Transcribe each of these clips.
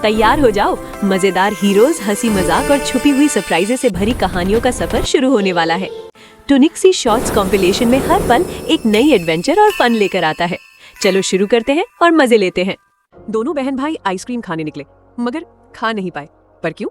तैयार हो जाओ, मजेदार हीरोज, हंसी मजाक और छुपी हुई सरप्राइजें से भरी कहानियों का सफर शुरू होने वाला है। टुनिक्सी शॉर्ट्स कॉम्पिलेशन में हर पल एक नई एडवेंचर और फन लेकर आता है। चलो शुरू करते हैं और मजे लेते हैं। दोनों बहन भाई आइसक्रीम खाने निकले, मगर खा नहीं पाए। पर क्यों?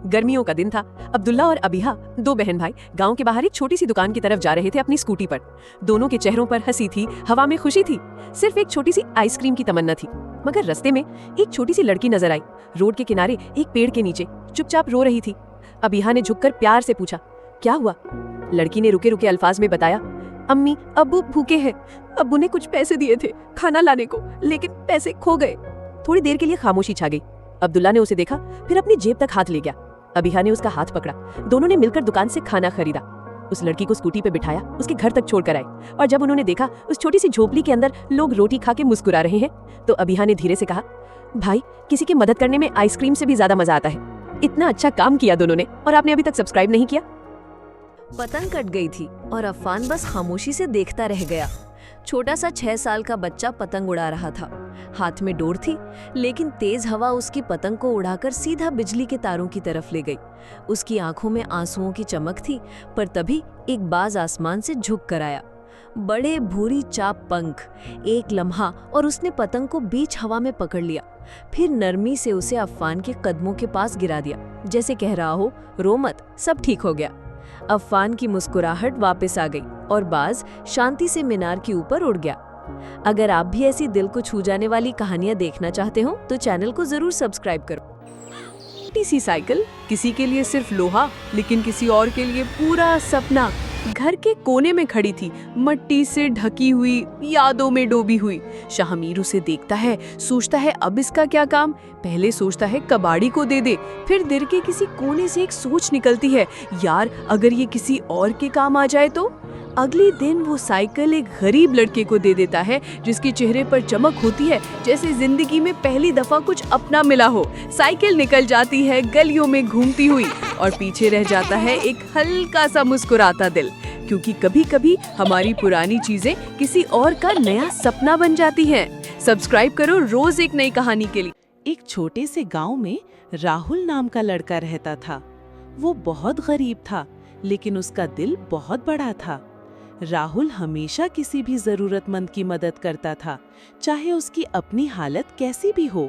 गर्मियों का दिन था। अब्दुल्ला और अबीहा, दो बहन भाई, गांव के बाहर एक छोटी सी दुकान की तरफ जा रहे थे अपनी स्कूटी पर। दोनों के चेहरों पर हंसी थी, हवा में खुशी थी। सिर्फ एक छोटी सी आइसक्रीम की तमन्ना थी। मगर रास्ते में एक छोटी सी लड़की नजर आई। रोड के किनारे एक पेड़ के नीचे चुपचाप रो रही थी। अबीहा ने झुककर प्यार से पूछा, क्या हुआ? लड़की ने रुके रुके अल्फाज में बताया, अम्मी, अब्बू भूखे हैं। अब्बू ने कुछ पैसे दिए थे खाना लाने को, लेकिन पैसे खो गए। थोड़ी देर के लिए खामोशी छा गई। अब्दुल्ला ने उसे देखा, फिर अपनी जेब तक हाथ ले गया। अबीहा ने उसका हाथ पकड़ा। दोनों ने मिलकर दुकान से खाना खरीदा। उस लड़की को स्कूटी पे बिठाया, उसके घर तक छोड़कर आए। और जब उन्होंने देखा उस छोटी सी झोपड़ी के अंदर लोग रोटी खा के मुस्कुरा रहे हैं, तो अबीहा ने धीरे से कहा, भाई, किसी की मदद करने में आइसक्रीम से भी ज्यादा मजा आता है। इतना अच्छा काम किया दोनों ने, और आपने अभी तक सब्सक्राइब नहीं किया। पतंग कट गई थी और अफान बस खामोशी से देखता रह गया। छोटा सा 6 साल का बच्चा पतंग उड़ा रहा था। हाथ में डोर थी, लेकिन तेज हवा उसकी पतंग को उड़ाकर सीधा बिजली के तारों की तरफ ले गई। उसकी आंखों में आंसुओं की चमक थी, पर तभी एक बाज आसमान से झुक कर आया। बड़े भूरी चाप पंख। एक लम्हा और उसने पतंग को बीच हवा में पकड़ लिया, फिर नरमी से उसे अफान के कदमों के पास गिरा दिया, जैसे कह रहा हो, रो मत, सब ठीक हो गया। अफान की मुस्कुराहट वापस आ गई और बाज शांति से मीनार के ऊपर उड़ गया। अगर आप भी ऐसी दिल को छू जाने वाली कहानियां देखना चाहते हो तो चैनल को जरूर सब्सक्राइब करो। छोटी सी साइकिल, किसी के लिए सिर्फ लोहा, लेकिन किसी और के लिए पूरा सपना। घर के कोने में खड़ी थी, मट्टी से ढकी हुई, यादों में डूबी हुई। शाहमीर उसे देखता है, सोचता है अब इसका क्या काम। पहले सोचता है कबाड़ी को दे दे, फिर दिल के किसी कोने से एक सोच निकलती है, यार अगर ये किसी और के काम आ जाए तो। अगले दिन वो साइकिल एक गरीब लड़के को दे देता है, जिसके चेहरे पर चमक होती है जैसे जिंदगी में पहली दफा कुछ अपना मिला हो। साइकिल निकल जाती है गलियों में घूमती हुई, और पीछे रह जाता है एक हल्का सा मुस्कुराता दिल, क्योंकि कभी कभी हमारी पुरानी चीजें किसी और का नया सपना बन जाती हैं। सब्सक्राइब करो रोज एक नई कहानी के लिए। एक छोटे से गांव में राहुल नाम का लड़का रहता था। वो बहुत गरीब था, लेकिन उसका दिल बहुत बड़ा था। राहुल हमेशा किसी भी जरूरतमंद की मदद करता था, चाहे उसकी अपनी हालत कैसी भी हो।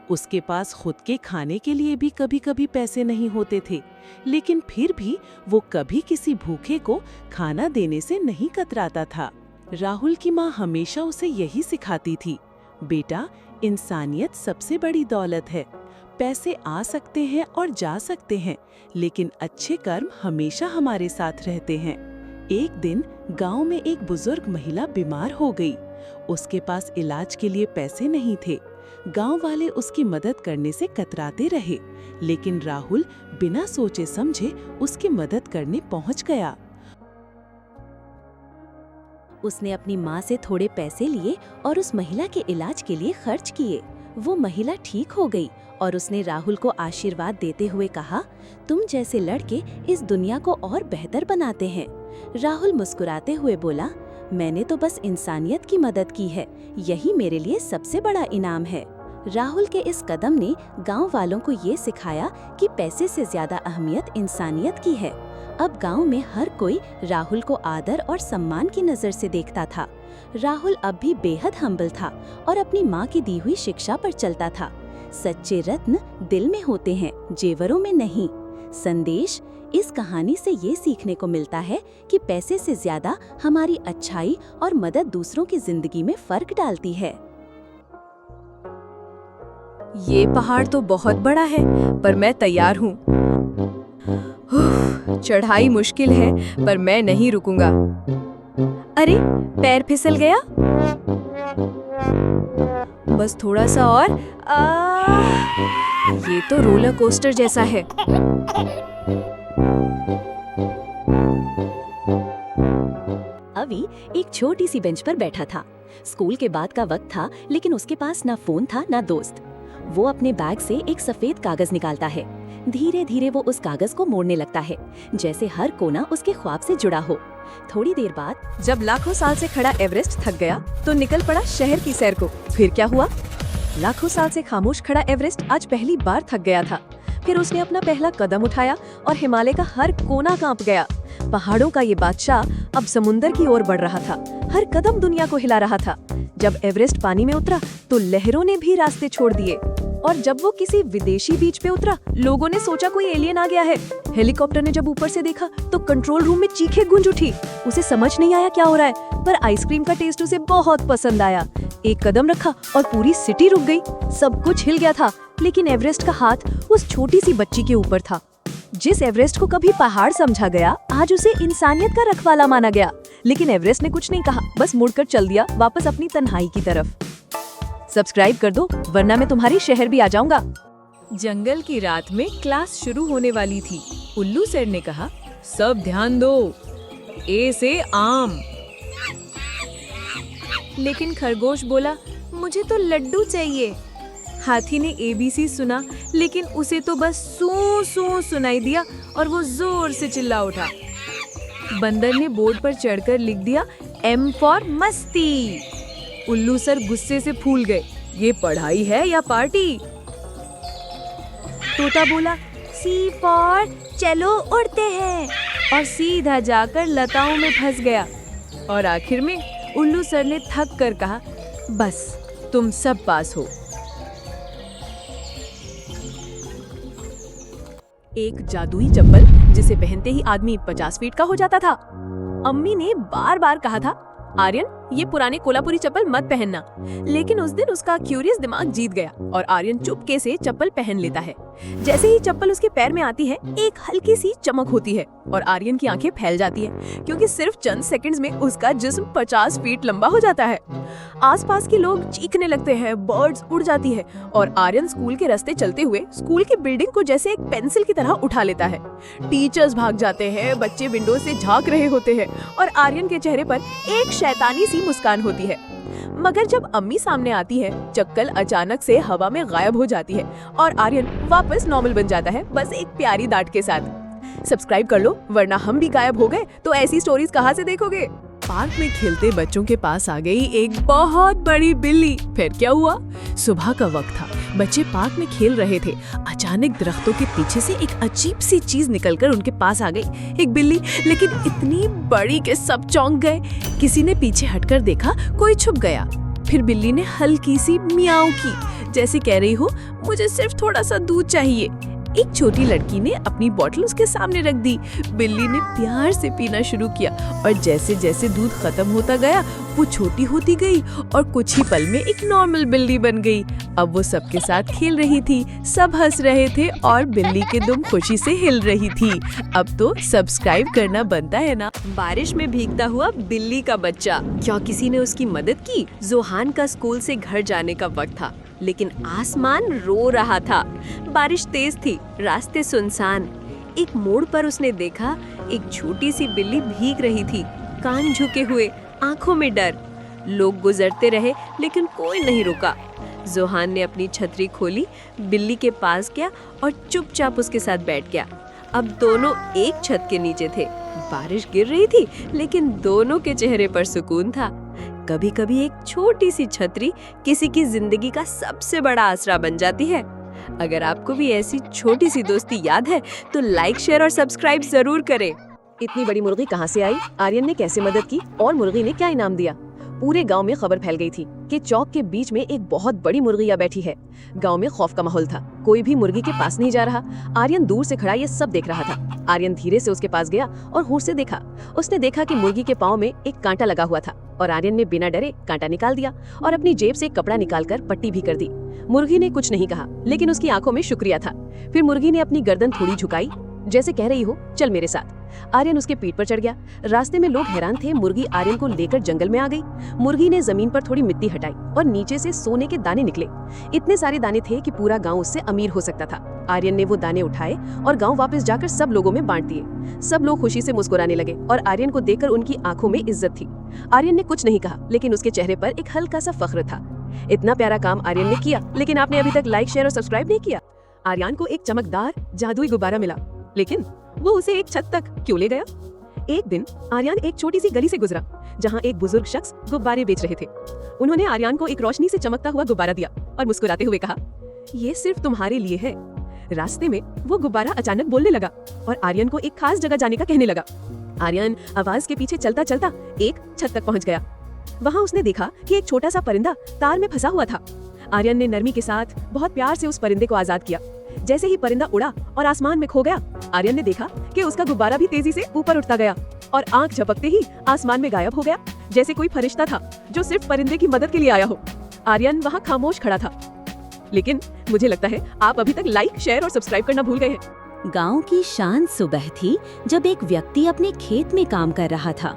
उसके पास खुद के खाने के लिए भी कभी कभी पैसे नहीं होते थे, लेकिन फिर भी वो कभी किसी भूखे को खाना देने से नहीं कतराता था। राहुल की माँ हमेशा उसे यही सिखाती थी, बेटा, इंसानियत सबसे बड़ी दौलत है। पैसे आ सकते हैं और जा सकते हैं, लेकिन अच्छे कर्म हमेशा हमारे साथ रहते हैं। एक दिन गांव में एक बुजुर्ग महिला बीमार हो गई। उसके पास इलाज के लिए पैसे नहीं थे। गांव वाले उसकी मदद करने से कतराते रहे, लेकिन राहुल बिना सोचे समझे उसकी मदद करने पहुंच गया। उसने अपनी माँ से थोड़े पैसे लिए और उस महिला के इलाज के लिए खर्च किए। वो महिला ठीक हो गई और उसने राहुल को आशीर्वाद देते हुए कहा, तुम जैसे लड़के इस दुनिया को और बेहतर बनाते हैं। राहुल मुस्कुराते हुए बोला, मैंने तो बस इंसानियत की मदद की है, यही मेरे लिए सबसे बड़ा इनाम है। राहुल के इस कदम ने गांव वालों को ये सिखाया कि पैसे से ज्यादा अहमियत इंसानियत की है। अब गांव में हर कोई राहुल को आदर और सम्मान की नजर से देखता था। राहुल अब भी बेहद हम्बल था और अपनी माँ की दी हुई शिक्षा पर चलता था। सच्चे रत्न दिल में होते हैं, जेवरों में नहीं। संदेश, इस कहानी से ये सीखने को मिलता है कि पैसे से ज्यादा हमारी अच्छाई और मदद दूसरों की जिंदगी में फर्क डालती है। ये पहाड़ तो बहुत बड़ा है, पर मैं तैयार हूँ। चढ़ाई मुश्किल है, पर मैं नहीं रुकूंगा। अरे, पैर फिसल गया। बस थोड़ा सा और। ये तो रोलर कोस्टर जैसा है। अभी एक छोटी सी बेंच पर बैठा था। स्कूल के बाद का वक्त था, लेकिन उसके पास ना फोन था ना दोस्त। वो अपने बैग से एक सफेद कागज निकालता है। धीरे धीरे वो उस कागज को मोड़ने लगता है, जैसे हर कोना उसके ख्वाब से जुड़ा हो। थोड़ी देर बाद जब लाखों साल से खड़ा एवरेस्ट थक गया, तो निकल पड़ा शहर की सैर को। फिर क्या हुआ? लाखों साल से खामोश खड़ा एवरेस्ट आज पहली बार थक गया था। फिर उसने अपना पहला कदम उठाया और हिमालय का हर कोना कांप गया। पहाड़ों का ये बादशाह अब समुंदर की ओर बढ़ रहा था, हर कदम दुनिया को हिला रहा था। जब एवरेस्ट पानी में उतरा तो लहरों ने भी रास्ते छोड़ दिए, और जब वो किसी विदेशी बीच पे उतरा, लोगों ने सोचा कोई एलियन आ गया है। हेलीकॉप्टर ने जब ऊपर से देखा तो कंट्रोल रूम में चीखें गूंज उठी। उसे समझ नहीं आया क्या हो रहा है, पर आइसक्रीम का टेस्ट उसे बहुत पसंद आया। एक कदम रखा और पूरी सिटी रुक गई। सब कुछ हिल गया था, लेकिन एवरेस्ट का हाथ उस छोटी सी बच्ची के ऊपर था। जिस एवरेस्ट को कभी पहाड़ समझा गया, आज उसे इंसानियत का रखवाला माना गया। लेकिन एवरेस्ट ने कुछ नहीं कहा, बस मुड़कर चल दिया वापस अपनी तन्हाई की तरफ। सब्सक्राइब कर दो, वरना मैं तुम्हारे शहर भी आ जाऊंगा। जंगल की रात में क्लास शुरू होने वाली थी। उल्लू सर ने कहा, सब ध्यान दो, ए से आम। लेकिन खरगोश बोला, मुझे तो लड्डू चाहिए। हाथी ने ABC सुना, लेकिन उसे तो बस सू सू सुनाई दिया और वो जोर से चिल्ला उठा। बंदर ने बोर्ड पर चढ़कर लिख दिया, M फॉर मस्ती। उल्लू सर गुस्से से फूल गए, ये पढ़ाई है या पार्टी? तोता बोला, C फॉर चलो उड़ते हैं, और सीधा जाकर लताओं में फंस गया। और आखिर में उल्लू सर ने थक कर कहा, बस तुम सब पास हो। एक जादुई चप्पल जिसे पहनते ही आदमी 50 फीट का हो जाता था। अम्मी ने बार बार कहा था, आर्यन ये पुराने कोल्हापुरी चप्पल मत पहनना, लेकिन उस दिन उसका क्यूरियस दिमाग जीत गया और आर्यन चुपके से चप्पल पहन लेता है। जैसे ही चप्पल उसके पैर में आती है, एक हल्की सी चमक होती है और आर्यन की आंखें फैल जाती है, क्योंकि सिर्फ चंद सेकंड्स में उसका जिस्म 50 फीट लंबा हो जाता है। आसपास के लोग चीखने लगते हैं, बर्ड्स उड़ जाती है और आर्यन स्कूल के रास्ते चलते हुए स्कूल की बिल्डिंग को जैसे एक पेंसिल की तरह उठा लेता है। टीचर्स भाग जाते हैं, बच्चे विंडो से झांक रहे होते हैं और आर्यन के चेहरे पर एक शैतानी सी मुस्कान होती है। मगर जब अम्मी सामने आती है, चक्कल अचानक से हवा में गायब हो जाती है और आर्यन वापस नॉर्मल बन जाता है, बस एक प्यारी डांट के साथ। सब्सक्राइब कर लो, वरना हम भी गायब हो गए तो ऐसी स्टोरीज कहाँ से देखोगे? पार्क में खेलते बच्चों के पास आ गई एक बहुत बड़ी बिल्ली। फिर क्या हुआ? सुबह का वक्त था, बच्चे पार्क में खेल रहे थे। अचानक दरख्तों के पीछे से एक अजीब सी चीज निकलकर उनके पास आ गई, एक बिल्ली, लेकिन इतनी बड़ी कि सब चौंक गए। किसी ने पीछे हटकर देखा, कोई छुप गया। फिर बिल्ली ने हल्की सी मियाऊ की, जैसे कह रही हो, मुझे सिर्फ थोड़ा सा दूध चाहिए। एक छोटी लड़की ने अपनी बोतल उसके सामने रख दी। बिल्ली ने प्यार से पीना शुरू किया और जैसे जैसे दूध खत्म होता गया, वो छोटी होती गई और कुछ ही पल में एक नॉर्मल बिल्ली बन गई। अब वो सबके साथ खेल रही थी, सब हंस रहे थे और बिल्ली के दुम खुशी से हिल रही थी। अब तो सब्सक्राइब करना बनता है ना। बारिश में भीगता हुआ बिल्ली का बच्चा, क्या किसी ने उसकी मदद की? जोहान का स्कूल से घर जाने का वक्त था, लेकिन आसमान रो रहा था। बारिश तेज थी, रास्ते सुनसान। एक मोड़ पर उसने देखा, एक छोटी सी बिल्ली भीग रही थी, कान झुके हुए, आंखों में डर। लोग गुजरते रहे, लेकिन कोई नहीं रुका। जोहान ने अपनी छतरी खोली, बिल्ली के पास गया और चुपचाप उसके साथ बैठ गया। अब दोनों एक छत के नीचे थे। बारिश गिर रही थी, लेकिन दोनों के चेहरे पर सुकून था। कभी कभी एक छोटी सी छतरी किसी की जिंदगी का सबसे बड़ा आसरा बन जाती है। अगर आपको भी ऐसी छोटी सी दोस्ती याद है तो लाइक, शेयर और सब्सक्राइब जरूर करें। इतनी बड़ी मुर्गी कहाँ से आई? आर्यन ने कैसे मदद की और मुर्गी ने क्या इनाम दिया? पूरे गांव में खबर फैल गई थी कि चौक के बीच में एक बहुत बड़ी मुर्गी आ बैठी है। गांव में खौफ का माहौल था, कोई भी मुर्गी के पास नहीं जा रहा। आर्यन दूर से खड़ा ये सब देख रहा था। आर्यन धीरे से उसके पास गया और होश से देखा। उसने देखा कि मुर्गी के पाँव में एक कांटा लगा हुआ था और आर्यन ने बिना डरे कांटा निकाल दिया और अपनी जेब से एक कपड़ा निकालकर पट्टी भी कर दी। मुर्गी ने कुछ नहीं कहा, लेकिन उसकी आंखों में शुक्रिया था। फिर मुर्गी ने अपनी गर्दन थोड़ी झुकाई, जैसे कह रही हो, चल मेरे साथ। आर्यन उसके पीठ पर चढ़ गया। रास्ते में लोग हैरान थे, मुर्गी आर्यन को लेकर जंगल में आ गई। मुर्गी ने जमीन पर थोड़ी मिट्टी हटाई और नीचे से सोने के दाने निकले। इतने सारे दाने थे कि पूरा गांव उससे अमीर हो सकता था। आर्यन ने वो दाने उठाए और गांव वापस जाकर सब लोगों में बांट दिए। सब लोग खुशी से मुस्कुराने लगे और आर्यन को देखकर उनकी आंखों में इज्जत थी। आर्यन ने कुछ नहीं कहा, लेकिन उसके चेहरे पर एक हल्का सा फख्र था। इतना प्यारा काम आर्यन ने किया, लेकिन आपने अभी तक लाइक, शेयर और सब्सक्राइब नहीं किया। आर्यन को एक चमकदार जादुई गुब्बारा मिला, लेकिन वो उसे एक छत तक क्यों ले गया? एक दिन आर्यन एक छोटी सी गली से गुजरा, जहाँ एक बुजुर्ग शख्स गुब्बारे बेच रहे थे। उन्होंने आर्यन को एक रोशनी से चमकता हुआ गुब्बारा दिया और मुस्कुराते हुए कहा, ये सिर्फ तुम्हारे लिए है। रास्ते में वो गुब्बारा अचानक बोलने लगा और आर्यन को एक खास जगह जाने का कहने लगा। आर्यन आवाज के पीछे चलता चलता एक छत तक पहुंच गया। वहां उसने देखा कि एक छोटा सा परिंदा तार में फंसा हुआ था। आर्यन ने नरमी के साथ बहुत प्यार से उस परिंदे को आजाद किया। जैसे ही परिंदा उड़ा और आसमान में खो गया, आर्यन ने देखा कि उसका गुब्बारा भी तेजी से ऊपर उठता गया और आंख झपकते ही आसमान में गायब हो गया, जैसे कोई फरिश्ता था जो सिर्फ परिंदे की मदद के लिए आया हो। आर्यन वहाँ खामोश खड़ा था। लेकिन मुझे लगता है आप अभी तक लाइक, शेयर और सब्सक्राइब करना भूल गए हैं। गांव की शांत सुबह थी जब एक व्यक्ति अपने खेत में काम कर रहा था।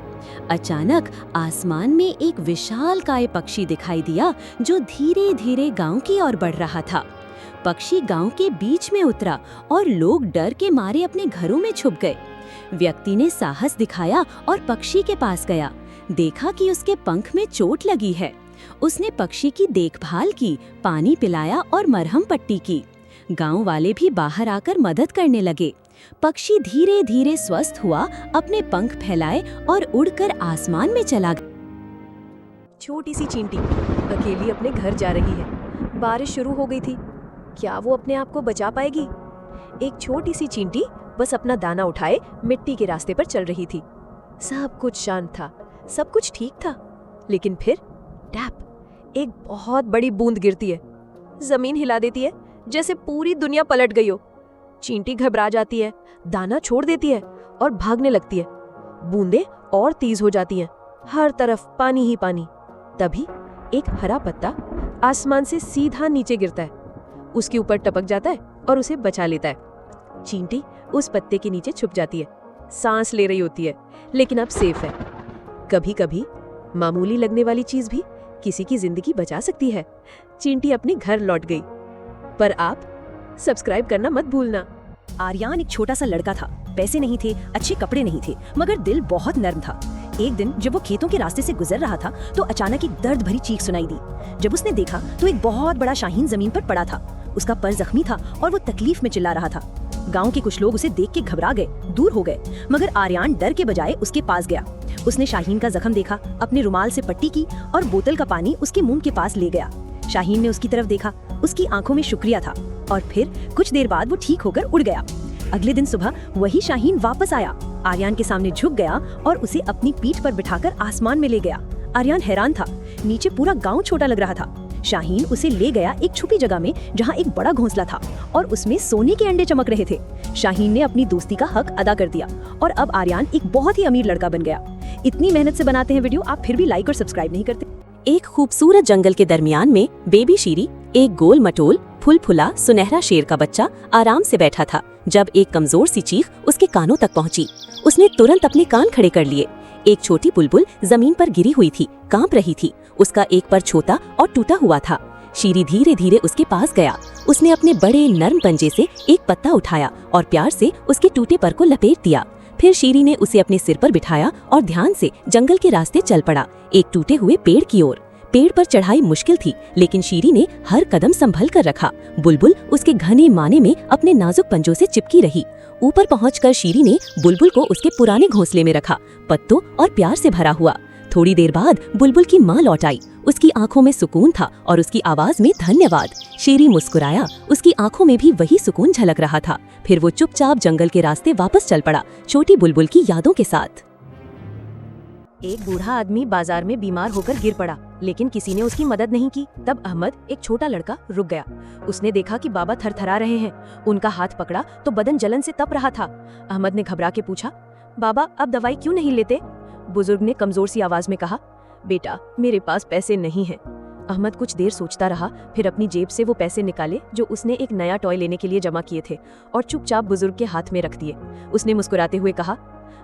अचानक आसमान में एक विशालकाय पक्षी दिखाई दिया जो धीरे धीरे गांव की ओर बढ़ रहा था। पक्षी गांव के बीच में उतरा और लोग डर के मारे अपने घरों में छुप गए। व्यक्ति ने साहस दिखाया और पक्षी के पास गया। देखा कि उसके पंख में चोट लगी है। उसने पक्षी की देखभाल की, पानी पिलाया और मरहम पट्टी की। गांव वाले भी बाहर आकर मदद करने लगे। पक्षी धीरे धीरे स्वस्थ हुआ, अपने पंख फैलाए और उड़कर आसमान में चला गया। छोटी सी चींटी अकेली अपने घर जा रही है। बारिश शुरू हो गई थी। क्या वो अपने आप को बचा पाएगी? एक छोटी सी चींटी बस अपना दाना उठाए मिट्टी के रास्ते पर चल रही थी। सब कुछ शांत था, सब कुछ ठीक था। लेकिन फिर टैप, एक बहुत बड़ी बूंद गिरती है। जमीन हिला देती है, जैसे पूरी दुनिया पलट गई हो। चींटी घबरा जाती है, दाना छोड़ देती है और भागने लगती है। बूंदें और तेज हो जाती हैं, हर तरफ पानी ही पानी। तभी एक हरा पत्ता आसमान से सीधा नीचे गिरता है, उसके ऊपर टपक जाता है और उसे बचा लेता है। चींटी उस पत्ते के नीचे छुप जाती है, सांस ले रही होती है, लेकिन अब सेफ है। कभी कभी मामूली लगने वाली चीज भी किसी की जिंदगी बचा सकती है। चींटी अपने घर लौट गई। पर आप सब्सक्राइब करना मत भूलना। आर्यन एक छोटा सा लड़का था। पैसे नहीं थे, अच्छे कपड़े नहीं थे, मगर दिल बहुत नर्म था। एक दिन जब वो खेतों के रास्ते से गुजर रहा था तो अचानक एक दर्द भरी चीख सुनाई दी। जब उसने देखा तो एक बहुत बड़ा शाहीन जमीन पर पड़ा था। उसका पर जख्मी था और वो तकलीफ में चिल्ला रहा था। गांव के कुछ लोग उसे देख के घबरा गए, दूर हो गए, मगर आर्यन डर के बजाय उसके पास गया। उसने शाहीन का जख्म देखा, अपने रुमाल से पट्टी की और बोतल का पानी उसके मुंह के पास ले गया। शाहीन ने उसकी तरफ देखा, उसकी आंखों में शुक्रिया था और फिर कुछ देर बाद वो ठीक होकर उड़ गया। अगले दिन सुबह वही शाहीन वापस आया, आर्यन के सामने झुक गया और उसे अपनी पीठ पर बिठाकर आसमान में ले गया। आर्यन हैरान था, नीचे पूरा गांव छोटा लग रहा था। शाहीन उसे ले गया एक छुपी जगह में जहां एक बड़ा घोंसला था और उसमें सोने के अंडे चमक रहे थे। शाहीन ने अपनी दोस्ती का हक अदा कर दिया और अब आर्यन एक बहुत ही अमीर लड़का बन गया। इतनी मेहनत से बनाते हैं वीडियो, आप फिर भी लाइक और सब्सक्राइब नहीं करते। एक खूबसूरत जंगल के दरमियान में बेबी शीरी, एक गोल मटोल फुलफुला सुनहरा शेर का बच्चा आराम से बैठा था जब एक कमजोर सी चीख उसके कानों तक पहुंची। उसने तुरंत अपने कान खड़े कर लिए। एक छोटी बुलबुल जमीन पर गिरी हुई थी, कांप रही थी। उसका एक पर छोटा और टूटा हुआ था। शीरी धीरे धीरे उसके पास गया। उसने अपने बड़े नर्म पंजे से एक पत्ता उठाया और प्यार से उसके टूटे पर को लपेट दिया। फिर शीरी ने उसे अपने सिर पर बिठाया और ध्यान से जंगल के रास्ते चल पड़ा, एक टूटे हुए पेड़ की ओर। पेड़ पर चढ़ाई मुश्किल थी, लेकिन शीरी ने हर कदम संभल कर रखा। बुलबुल उसके घने माने में अपने नाजुक पंजों से चिपकी रही। ऊपर पहुंचकर शीरी ने बुलबुल को उसके पुराने घोंसले में रखा, पत्तों और प्यार से भरा हुआ। थोड़ी देर बाद बुलबुल की माँ लौट आई। उसकी आंखों में सुकून था और उसकी आवाज में धन्यवाद। शीरी मुस्कुराया, उसकी आंखों में भी वही सुकून झलक रहा था। फिर वो चुपचाप जंगल के रास्ते वापस चल पड़ा, छोटी बुलबुल की यादों के साथ। एक बूढ़ा आदमी बाजार में बीमार होकर गिर पड़ा, लेकिन किसी ने उसकी मदद नहीं की। तब अहमद, एक छोटा लड़का, रुक गया। उसने देखा कि बाबा थरथरा रहे हैं। उनका हाथ पकड़ा तो बदन जलन से तप रहा था। अहमद ने घबरा के पूछा, बाबा अब दवाई क्यों नहीं लेते? बुजुर्ग ने कमजोर सी आवाज में कहा, बेटा मेरे पास पैसे नहीं हैं। अहमद कुछ देर सोचता रहा, फिर अपनी जेब से वो पैसे निकाले जो उसने एक नया टॉय लेने के लिए जमा किए थे और चुपचाप बुजुर्ग के हाथ में रख दिए। उसने मुस्कुराते हुए कहा,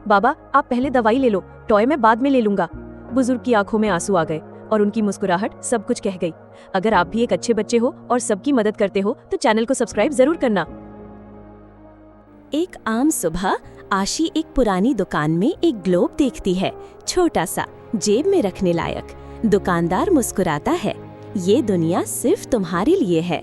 बाबा आप पहले दवाई ले लो, टॉय मैं बाद में ले लूंगा। बुजुर्ग की आंखों में आंसू आ गए और उनकी मुस्कुराहट सब कुछ कह गई। अगर आप भी एक अच्छे बच्चे हो और सबकी मदद करते हो तो चैनल को सब्सक्राइब जरूर करना। एक आम सुबह आशी एक पुरानी दुकान में एक ग्लोब देखती है, छोटा सा, जेब में रखने लायक। दुकानदार मुस्कुराता है, ये दुनिया सिर्फ तुम्हारे लिए है।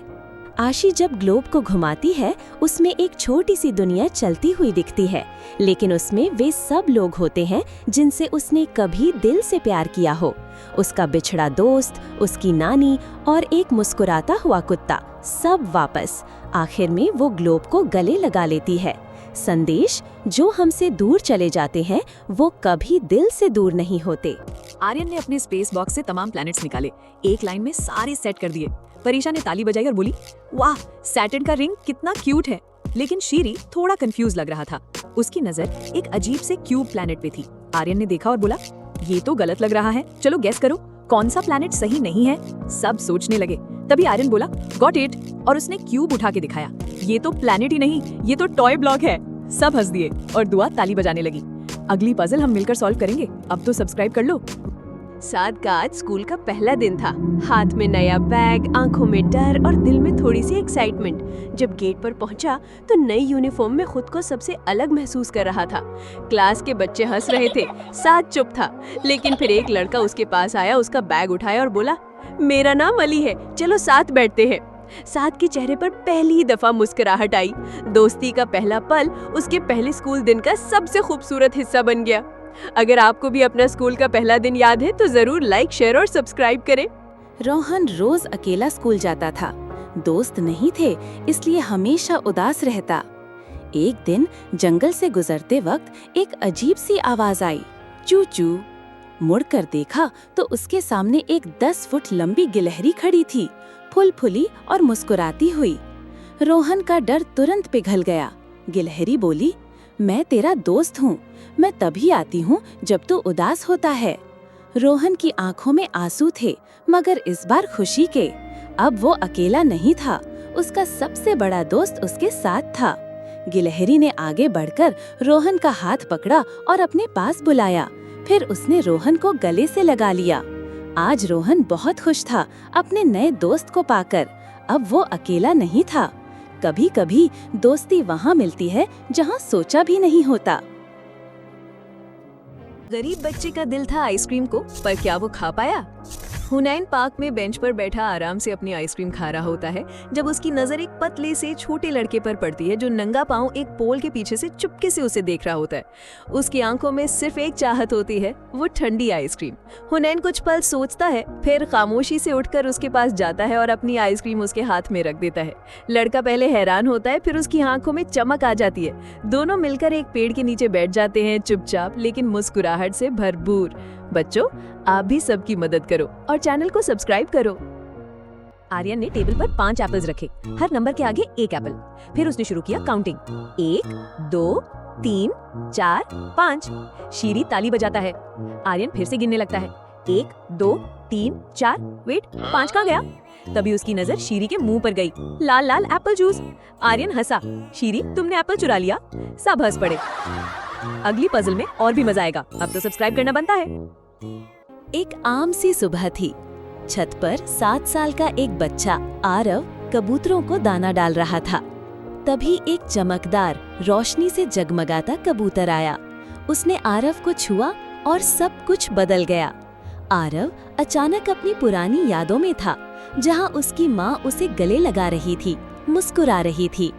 आशी जब ग्लोब को घुमाती है उसमें एक छोटी सी दुनिया चलती हुई दिखती है, लेकिन उसमें वे सब लोग होते हैं जिनसे उसने कभी दिल से प्यार किया हो। उसका बिछड़ा दोस्त, उसकी नानी और एक मुस्कुराता हुआ कुत्ता, सब वापस। आखिर में वो ग्लोब को गले लगा लेती है। संदेश, जो हमसे दूर चले जाते हैं वो कभी दिल से दूर नहीं होते। आर्यन ने अपने स्पेस बॉक्स से तमाम प्लैनेट्स निकाले, एक लाइन में सारे सेट कर दिए। परीशा ने ताली बजाई और बोली, वाह, सैटर्न का रिंग कितना क्यूट है। लेकिन शीरी थोड़ा कंफ्यूज लग रहा था। उसकी नजर एक अजीब से क्यूब प्लैनेट पे थी। आर्यन ने देखा और बोला, ये तो गलत लग रहा है, चलो गेस करो कौन सा प्लैनेट सही नहीं है। सब सोचने लगे। तभी आर्यन बोला, गॉट इट, और उसने क्यूब उठा के दिखाया। ये तो प्लैनेट ही नहीं, ये तो टॉय ब्लॉक है। सब हंस दिए और दुआ ताली बजाने लगी। अगली पजल हम मिलकर सॉल्व करेंगे, अब तो सब्सक्राइब कर लो। साद का आज स्कूल का पहला दिन था। हाथ में नया बैग, आंखों में डर और दिल में थोड़ी सी एक्साइटमेंट। जब गेट पर पहुंचा तो नई यूनिफॉर्म में खुद को सबसे अलग महसूस कर रहा था। क्लास के बच्चे हंस रहे थे, साद चुप था। लेकिन फिर एक लड़का उसके पास आया, उसका बैग उठाया और बोला, मेरा नाम अली है, चलो साथ बैठते हैं। साद के चेहरे पर पहली दफा मुस्कुराहट आई। दोस्ती का पहला पल उसके पहले स्कूल दिन का सबसे खूबसूरत हिस्सा बन गया। अगर आपको भी अपना स्कूल का पहला दिन याद है तो जरूर लाइक, शेयर और सब्सक्राइब करें। रोहन रोज अकेला स्कूल जाता था। दोस्त नहीं थे, इसलिए हमेशा उदास रहता। एक दिन जंगल से गुजरते वक्त एक अजीब सी आवाज आई, चू चू। मुड़कर देखा तो उसके सामने एक 10 फुट लंबी गिलहरी खड़ी थी, फुलफुली और मुस्कुराती हुई। रोहन का डर तुरंत पिघल गया। गिलहरी बोली, मैं तेरा दोस्त हूँ, मैं तभी आती हूँ जब तू उदास होता है। रोहन की आंखों में आंसू थे, मगर इस बार खुशी के। अब वो अकेला नहीं था, उसका सबसे बड़ा दोस्त उसके साथ था। गिलहरी ने आगे बढ़कर रोहन का हाथ पकड़ा और अपने पास बुलाया। फिर उसने रोहन को गले से लगा लिया। आज रोहन बहुत खुश था अपने नए दोस्त को पाकर। अब वो अकेला नहीं था। कभी कभी दोस्ती वहाँ मिलती है जहाँ सोचा भी नहीं होता। गरीब बच्चे का दिल था आइसक्रीम को, पर क्या वो खा पाया? हुनैन पार्क में बेंच पर बैठा आराम से अपनी आइसक्रीम खा रहा होता है जब उसकी नजर एक पतले से छोटे लड़के पर पड़ती है जो नंगा पांव एक पोल के पीछे से चुपके से उसे देख रहा होता है। उसकी आंखों में सिर्फ एक चाहत होती है, वो ठंडी आइसक्रीम। हुनैन कुछ पल सोचता है, फिर खामोशी से उठकर उसके पास जाता है और अपनी आइसक्रीम उसके हाथ में रख देता है। लड़का पहले हैरान होता है, फिर उसकी आंखों में चमक आ जाती है। दोनों मिलकर एक पेड़ के नीचे बैठ जाते हैं, चुपचाप लेकिन मुस्कुराहट से भरपूर। बच्चों, आप भी सबकी मदद करो और चैनल को सब्सक्राइब करो। आर्यन ने टेबल पर 5 एप्पल्स रखे, हर नंबर के आगे एक एप्पल। फिर उसने शुरू किया काउंटिंग, 1, 2, 3, 4, 5। शीरी ताली बजाता है। आर्यन फिर से गिनने लगता है, 1, 2, 3, 4। वेट, 5 कहाँ गया? तभी उसकी नजर शीरी के मुंह पर गई। लाल लाल एप्पल जूस। आर्यन हंसा, शीरी तुमने एप्पल चुरा लिया। सब हंस पड़े। अगली पजल में और भी मजा आएगा, अब तो सब्सक्राइब करना बनता है। एक आम सी सुबह थी। छत पर 7 साल का एक बच्चा आरव कबूतरों को दाना डाल रहा था। तभी एक चमकदार, रोशनी से जगमगाता कबूतर आया। उसने आरव को छुआ और सब कुछ बदल गया। आरव अचानक अपनी पुरानी यादों में था, जहां उसकी माँ उसे गले लगा रही थी, मुस्कुरा रही थी।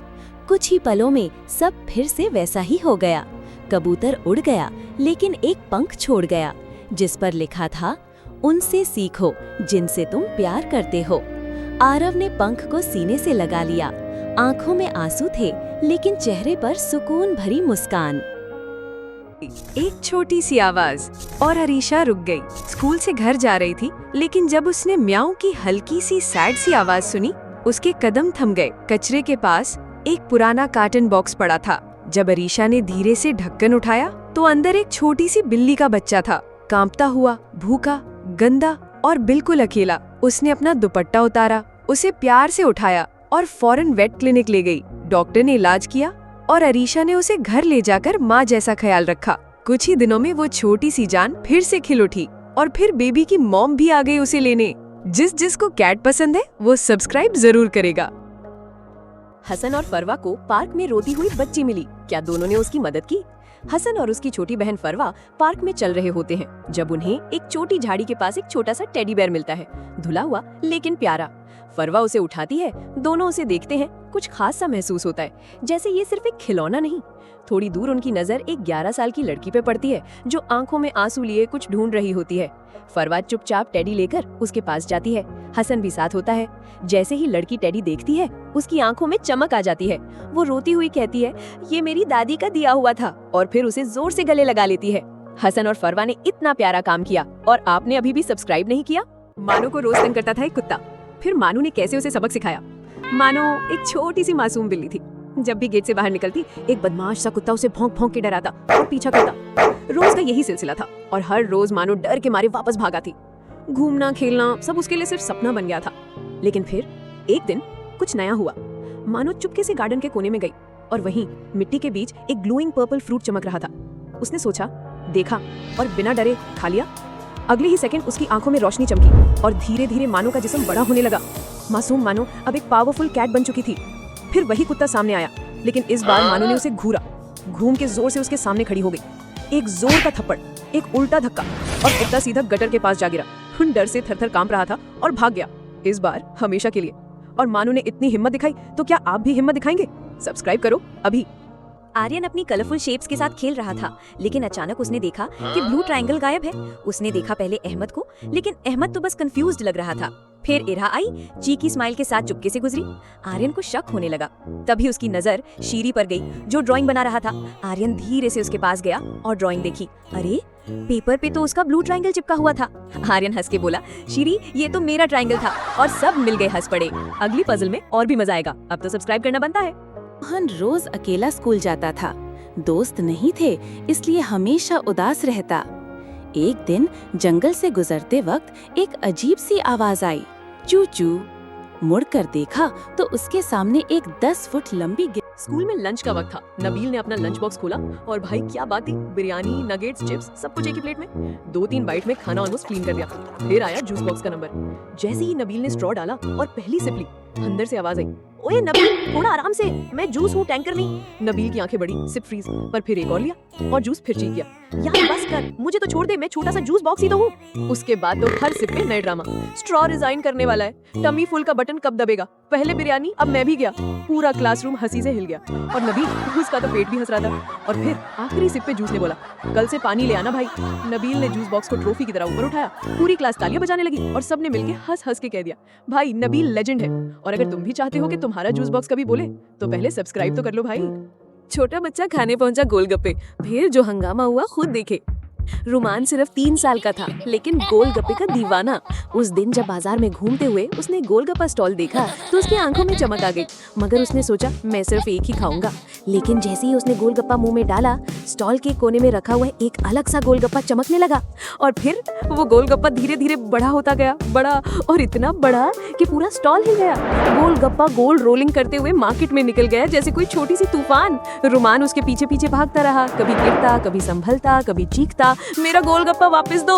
कुछ ही पलों में सब फिर से वैसा ही हो गया। कबूतर उड़ गया, लेकिन एक पंख छोड़ गया, जिस पर लिखा था, उनसे सीखो जिनसे तुम प्यार करते हो। आरव ने पंख को सीने से लगा लिया। आंखों में आंसू थे, लेकिन चेहरे पर सुकून भरी मुस्कान। एक छोटी सी आवाज और अरीशा रुक गई। स्कूल से घर जा रही थी, लेकिन जब उसने म्याऊं की हल्की सी सैड सी आवाज सुनी, उसके कदम थम गए। कचरे के पास एक पुराना कार्टन बॉक्स पड़ा था। जब अरीशा ने धीरे से ढक्कन उठाया तो अंदर एक छोटी सी बिल्ली का बच्चा था, कांपता हुआ, भूखा, गंदा और बिल्कुल अकेला। उसने अपना दुपट्टा उतारा, उसे प्यार से उठाया और फौरन वेट क्लिनिक ले गई। डॉक्टर ने इलाज किया और अरीशा ने उसे घर ले जाकर माँ जैसा ख्याल रखा। कुछ ही दिनों में वो छोटी सी जान फिर से खिल उठी और फिर बेबी की मॉम भी आ गई उसे लेने। जिसको कैट पसंद है वो सब्सक्राइब जरूर करेगा। हसन और फरवा को पार्क में रोती हुई बच्ची मिली। क्या दोनों ने उसकी मदद की? हसन और उसकी छोटी बहन फरवा पार्क में चल रहे होते हैं जब उन्हें एक छोटी झाड़ी के पास एक छोटा सा टेडी बेयर मिलता है, धुला हुआ लेकिन प्यारा। फरवा उसे उठाती है, दोनों उसे देखते हैं। कुछ खास सा महसूस होता है, जैसे ये सिर्फ एक खिलौना नहीं। थोड़ी दूर उनकी नजर एक 11 साल की लड़की पे पड़ती है जो आंखों में आंसू लिए कुछ ढूंढ रही होती है। फरवा चुपचाप टेडी लेकर उसके पास जाती है। हसन भी साथ होता है। जैसे ही लड़की टेडी देखती है, उसकी आंखों में चमक आ जाती है। वो रोती हुई कहती है, ये मेरी दादी का दिया हुआ था, और फिर उसे जोर से गले लगा लेती है। हसन और फरवा ने इतना प्यारा काम किया, और आपने अभी भी सब्सक्राइब नहीं किया? मानो को रोज तंग करता था एक कुत्ता। फिर मानू ने कैसे उसे सबक सिखाया। मानो एक छोटी सी मासूम बिल्ली थी। जब भी गेट से बाहर निकलती, एक बदमाश सा कुत्ता उसे भौंक भौंक के डराता और पीछा करता। रोज का यही सिलसिला था, और हर रोज मानो डर के मारे वापस भागा थी। घूमना खेलना सब उसके लिए सिर्फ सपना बन गया था। लेकिन फिर एक दिन कुछ नया हुआ। मानो चुपके से गार्डन के कोने में गई, और वहीं मिट्टी के बीच एक ग्लोइंग पर्पल फ्रूट चमक रहा था। उसने सोचा, देखा, और बिना डरे खा लिया। अगले ही सेकंड उसकी आंखों में रोशनी चमकी, और धीरे धीरे मानो का जिस्म बड़ा होने लगा। मासूम मानो अब एक पावरफुल कैट बन चुकी थी। फिर वही कुत्ता सामने आया, लेकिन इस बार मानो ने उसे घूम के जोर से उसके सामने खड़ी हो गई। एक जोर का थप्पड़, एक उल्टा धक्का, और कुत्ता सीधा गटर के पास जा गिरा। डर से थर-थर कांप रहा था और भाग गया, इस बार हमेशा के लिए। और मानो ने इतनी हिम्मत दिखाई, तो क्या आप भी हिम्मत दिखाएंगे? सब्सक्राइब करो अभी। आर्यन अपनी कलरफुल शेप्स के साथ खेल रहा था, लेकिन अचानक उसने देखा कि ब्लू ट्रायंगल गायब है। उसने देखा पहले अहमद को, लेकिन अहमद तो बस कंफ्यूज्ड लग रहा था। फिर इरा आई, चीकी स्माइल के साथ चुपके से गुजरी। आर्यन को शक होने लगा। तभी उसकी नजर शीरी पर गई, जो ड्राइंग बना रहा था। आर्यन धीरे से उसके पास गया और ड्राइंग देखी। अरे, पेपर पे तो उसका ब्लू ट्रायंगल चिपका हुआ था। आर्यन हंस के बोला, शीरी, ये तो मेरा ट्रायंगल था। और सब मिल गए हंस पड़े। अगली पजल में और भी मजा आएगा। अब तो सब्सक्राइब करना बनता है। मोहन रोज अकेला स्कूल जाता था। दोस्त नहीं थे, इसलिए हमेशा उदास रहता। एक दिन जंगल से गुजरते वक्त एक अजीब सी आवाज आई, चू चू। मुड़कर देखा तो उसके सामने एक 10 फुट लंबी स्कूल में लंच का वक्त था। नबील ने अपना लंच बॉक्स खोला, और भाई क्या बात थी, बिरयानी, नगेट्स, चिप्स, सब कुछ एक ही प्लेट में। 2-3 बाइट में खाना ऑलमोस्ट क्लीन कर दिया। फिर आया जूस बॉक्स का नंबर। जैसे ही नबील ने स्ट्रॉ डाला और पहली सिप ली, अंदर से आवाज आई, ओए नबील, थोड़ा आराम से, मैं जूस हूँ, टैंकर नहीं। नबील की आंखें बड़ी, सिप फ्रीज। पर फिर एक और लिया, और जूस फिर चीख गया, यार बस कर, मुझे तो छोड़ दे, मैं छोटा सा जूस बॉक्स ही तो हूँ। उसके बाद तो हर सिप में नए ड्रामा। स्ट्रॉ रिजाइन करने वाला है, टमी फुल का बटन कब दबेगा, पहले बिरयानी, अब मैं भी गया। पूरा क्लासरूम हंसी से हिल गया, और नबील, उसका तो पेट भी हंस रहा था। और फिर आखिरी सिप पे जूस ने बोला, कल से पानी ले आना भाई। नबील ने जूस बॉक्स को ट्रॉफी की तरह ऊपर उठाया। पूरी क्लास तालियां बजाने लगी, और सबने मिलके हंस हंस के कह दिया, भाई नबील लेजेंड है। और अगर तुम भी चाहते हो कि तुम्हारा जूस बॉक्स कभी बोले, तो पहले सब्सक्राइब तो कर लो भाई। छोटा बच्चा खाने पहुंचा गोलगप्पे, फिर जो हंगामा हुआ खुद देखे। रुमान सिर्फ 3 साल का था, लेकिन गोलगप्पे का दीवाना। उस दिन जब बाजार में घूमते हुए उसने गोलगप्पा स्टॉल देखा, तो उसकी आंखों में चमक आ गई। मगर उसने सोचा, मैं सिर्फ एक ही खाऊंगा। लेकिन जैसे ही उसने गोलगप्पा मुंह में डाला, स्टॉल के कोने में रखा हुआ एक अलग सा गोलगप्पा चमकने लगा। और फिर वो गोलगप्पा धीरे धीरे बड़ा होता गया, बड़ा, और इतना बड़ा कि पूरा स्टॉल हिल गया। गोलगप्पा गोल रोलिंग करते हुए मार्केट में निकल गया जैसे कोई छोटी सी तूफान। रुमान उसके पीछे पीछे भागता रहा, कभी गिरता, कभी संभलता, कभी चीखता, मेरा गोलगप्पा वापस दो।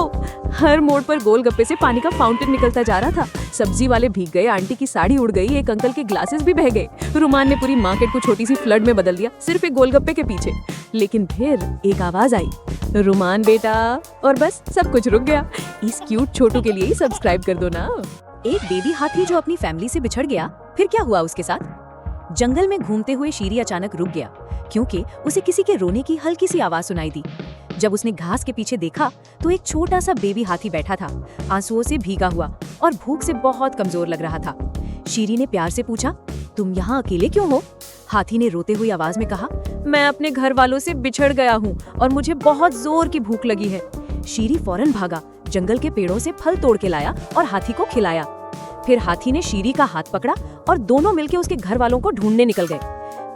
हर मोड़ पर गोलगप्पे से पानी का फाउंटेन निकलता जा रहा था। सब्जी वाले भीग गए, आंटी की साड़ी उड़ गई, एक अंकल के ग्लासेस भी बह गए। रुमान ने पूरी मार्केट को छोटी सी फ्लड में बदल दिया, सिर्फ एक गोलगप्पे के पीछे। लेकिन फिर एक आवाज आई, रुमान बेटा, और बस सब कुछ रुक गया। इस क्यूट छोटू के लिए ही सब्सक्राइब कर दो ना। एक बेबी हाथी जो अपनी फैमिली से बिछड़ गया, फिर क्या हुआ उसके साथ? जंगल में घूमते हुए शीरी अचानक रुक गया, क्योंकि उसे किसी के रोने की हल्की सी आवाज सुनाई दी। जब उसने घास के पीछे देखा, तो एक छोटा सा बेबी हाथी बैठा था, आंसुओं से भीगा हुआ और भूख से बहुत कमजोर लग रहा था। शीरी ने प्यार से पूछा, तुम यहाँ अकेले क्यों हो? हाथी ने रोते हुई आवाज में कहा, मैं अपने घर वालों से बिछड़ गया हूँ और मुझे बहुत जोर की भूख लगी है। शीरी फौरन भागा, जंगल के पेड़ों से फल तोड़ के लाया और हाथी को खिलाया। फिर हाथी ने शीरी का हाथ पकड़ा और दोनों मिलकर उसके घर वालों को ढूंढने निकल गए।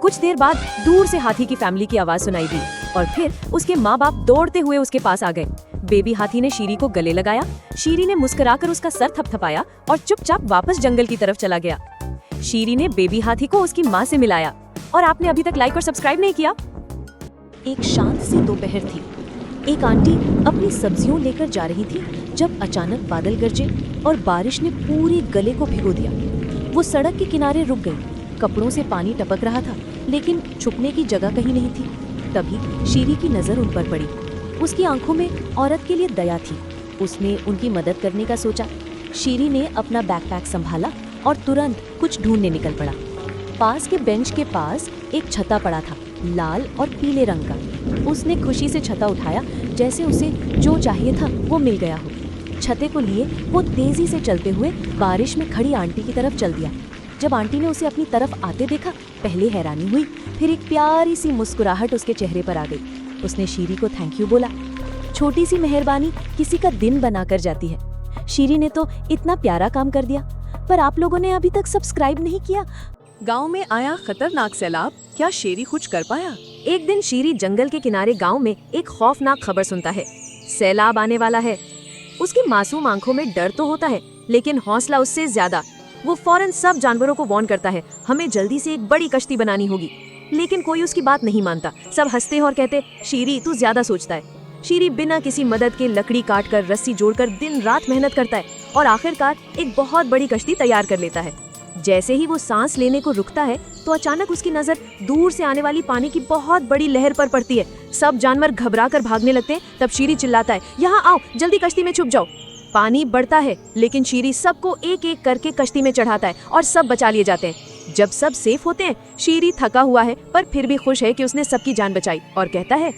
कुछ देर बाद दूर से हाथी की फैमिली की आवाज सुनाई दी, और फिर उसके माँ बाप दौड़ते हुए उसके पास आ गए। बेबी हाथी ने शीरी को गले लगाया। शीरी ने मुस्कुराकर उसका सर थपथपाया और चुपचाप वापस जंगल की तरफ चला गया। शीरी ने बेबी हाथी को उसकी माँ से मिलाया। और आपने अभी तक लाइक और सब्सक्राइब नहीं किया? एक शांत सी दोपहर थी। एक आंटी अपनी सब्जियों लेकर जा रही थी, जब अचानक बादल गरजे और बारिश ने पूरे गले को भिगो दिया। वो सड़क के किनारे रुक गई। कपड़ों से पानी टपक रहा था, लेकिन छुपने की जगह कहीं नहीं थी। तभी शेरी की नजर उन पर पड़ी। उसकी आंखों में औरत के लिए दया थी। उसने उनकी मदद करने का सोचा। शेरी ने अपना बैकपैक संभाला और तुरंत कुछ ढूंढने निकल पड़ा। पास के बेंच के पास एक छता पड़ा था, लाल और पीले रंग का। उसने खुशी से छता उठाया, जैसे उसे जो चाहिए था वो मिल गया हो। छते को लिए वो तेजी से चलते हुए बारिश में खड़ी आंटी की तरफ चल दिया। जब आंटी ने उसे अपनी तरफ आते देखा, पहले हैरानी हुई, फिर एक प्यारी सी मुस्कुराहट उसके चेहरे पर आ गई। उसने शेरी को थैंक यू बोला। छोटी सी मेहरबानी किसी का दिन बनाकर जाती है। शेरी ने तो इतना प्यारा काम कर दिया, पर आप लोगों ने अभी तक सब्सक्राइब नहीं किया। गांव में आया खतरनाक सैलाब, क्या शेरी कुछ कर पाया? एक दिन शेरी जंगल के किनारे गांव में एक खौफनाक खबर सुनता है। सैलाब आने वाला है। उसकी मासूम आंखों में डर तो होता है, लेकिन हौसला उससे ज्यादा। वो फौरन सब जानवरों को वार्न करता है, हमें जल्दी से एक बड़ी कश्ती बनानी होगी। लेकिन कोई उसकी बात नहीं मानता। सब हंसते हैं और कहते, शेरी तू ज्यादा सोचता है। शेरी बिना किसी मदद के लकड़ी काटकर, रस्सी जोड़कर दिन रात मेहनत करता है और आखिरकार एक बहुत बड़ी कश्ती तैयार कर लेता है। जैसे ही वो सांस लेने को रुकता है तो अचानक उसकी नजर दूर से आने वाली पानी की बहुत बड़ी लहर पर पड़ती है। सब जानवर घबरा कर भागने लगते हैं। तब शेरी चिल्लाता है, यहाँ आओ, जल्दी कश्ती में छुप जाओ। पानी बढ़ता है, लेकिन शेरी सबको एक एक करके कश्ती में चढ़ाता है और सब बचा लिए जाते हैं। जब सब सेफ होते हैं, शेरी थका हुआ है पर फिर भी खुश है कि उसने सबकी जान बचाई और कहता है,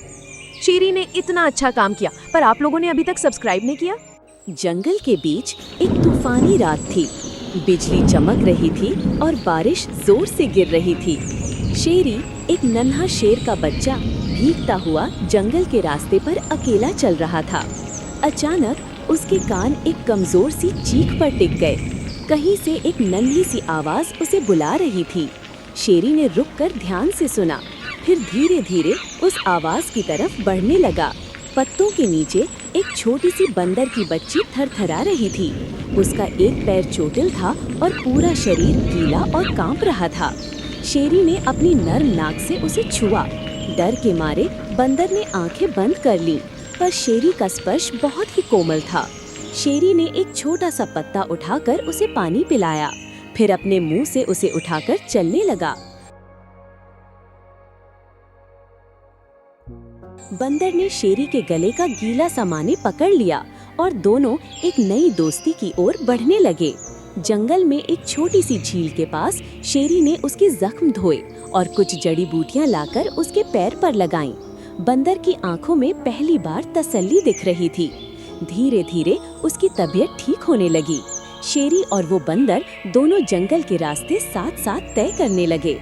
शेरी ने इतना अच्छा काम किया, पर आप लोगों ने अभी तक सब्सक्राइब नहीं किया। जंगल के बीच एक तूफानी रात थी। बिजली चमक रही थी और बारिश जोर से गिर रही थी। शेरी, एक नन्हा शेर का बच्चा, भीगता हुआ जंगल के रास्ते पर अकेला चल रहा था। अचानक उसके कान एक कमजोर सी चीख पर टिक गए। कहीं से एक नन्ही सी आवाज उसे बुला रही थी। शेरी ने रुककर ध्यान से सुना, फिर धीरे धीरे उस आवाज की तरफ बढ़ने लगा। पत्तों के नीचे एक छोटी सी बंदर की बच्ची थरथरा रही थी। उसका एक पैर चोटिल था और पूरा शरीर गीला और कांप रहा था। शेरी ने अपनी नर्म नाक से उसे छुआ। डर के मारे बंदर ने आंखें बंद कर लीं, पर शेरी का स्पर्श बहुत ही कोमल था। शेरी ने एक छोटा सा पत्ता उठाकर उसे पानी पिलाया, फिर अपने मुंह से उसे उठाकर चलने लगा। बंदर ने शेरी के गले का गीला सामाने पकड़ लिया और दोनों एक नई दोस्ती की ओर बढ़ने लगे। जंगल में एक छोटी सी झील के पास शेरी ने उसके जख्म धोए और कुछ जड़ी बूटियां लाकर उसके पैर पर लगाईं। बंदर की आंखों में पहली बार तसल्ली दिख रही थी। धीरे धीरे उसकी तबीयत ठीक होने लगी। शेरी और वो बंदर दोनों जंगल के रास्ते साथ साथ तय करने लगे।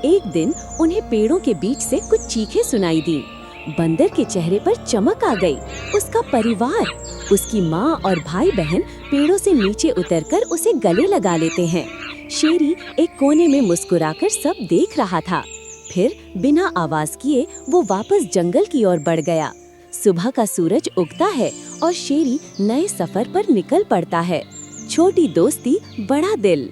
एक दिन उन्हें पेड़ों के बीच से कुछ चीखें सुनाई दी। बंदर के चेहरे पर चमक आ गई। उसका परिवार, उसकी माँ और भाई बहन पेड़ों से नीचे उतरकर उसे गले लगा लेते हैं। शेरी एक कोने में मुस्कुराकर सब देख रहा था। फिर बिना आवाज किए वो वापस जंगल की ओर बढ़ गया। सुबह का सूरज उगता है और शेरी नए सफर पर निकल पड़ता है। छोटी दोस्ती, बड़ा दिल।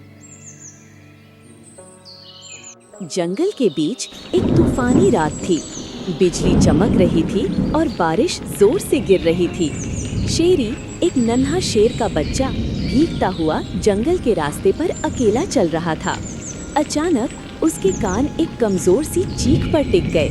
जंगल के बीच एक तूफानी रात थी। बिजली चमक रही थी और बारिश जोर से गिर रही थी। शेरी, एक नन्हा शेर का बच्चा, भीगता हुआ जंगल के रास्ते पर अकेला चल रहा था। अचानक उसके कान एक कमजोर सी चीख पर टिक गए।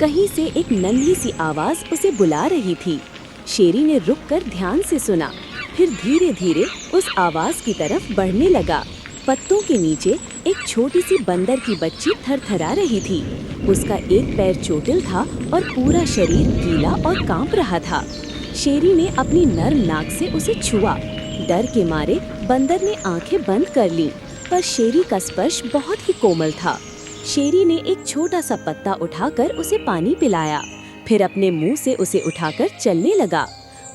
कहीं से एक नन्ही सी आवाज उसे बुला रही थी। शेरी ने रुककर ध्यान से सुना, फिर धीरे धीरे उस आवाज की तरफ बढ़ने लगा। पत्तों के नीचे एक छोटी सी बंदर की बच्ची थरथरा रही थी। उसका एक पैर चोटिल था और पूरा शरीर गीला और कांप रहा था। शेरी ने अपनी नर्म नाक से उसे छुआ। डर के मारे बंदर ने आंखें बंद कर लीं, पर शेरी का स्पर्श बहुत ही कोमल था। शेरी ने एक छोटा सा पत्ता उठाकर उसे पानी पिलाया, फिर अपने मुंह से उसे उठाकर चलने लगा।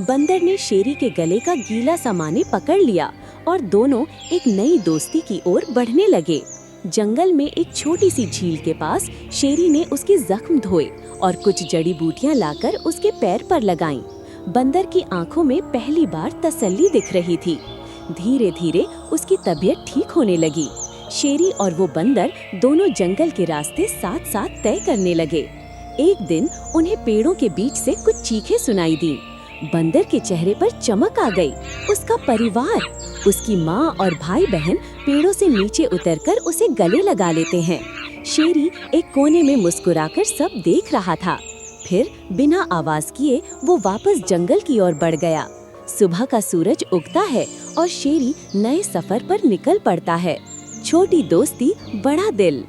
बंदर ने शेरी के गले का गीला सामाने पकड़ लिया और दोनों एक नई दोस्ती की ओर बढ़ने लगे। जंगल में एक छोटी सी झील के पास शेरी ने उसके जख्म धोए और कुछ जड़ी बूटियां लाकर उसके पैर पर लगाईं। बंदर की आंखों में पहली बार तसल्ली दिख रही थी। धीरे धीरे उसकी तबीयत ठीक होने लगी। शेरी और वो बंदर दोनों जंगल के रास्ते साथ साथ तय करने लगे। एक दिन उन्हें पेड़ों के बीच से कुछ चीखें सुनाई दी। बंदर के चेहरे पर चमक आ गई। उसका परिवार, उसकी माँ और भाई बहन पेड़ों से नीचे उतरकर उसे गले लगा लेते हैं। शेरी एक कोने में मुस्कुराकर सब देख रहा था। फिर बिना आवाज किए वो वापस जंगल की ओर बढ़ गया। सुबह का सूरज उगता है और शेरी नए सफर पर निकल पड़ता है। छोटी दोस्ती, बड़ा दिल।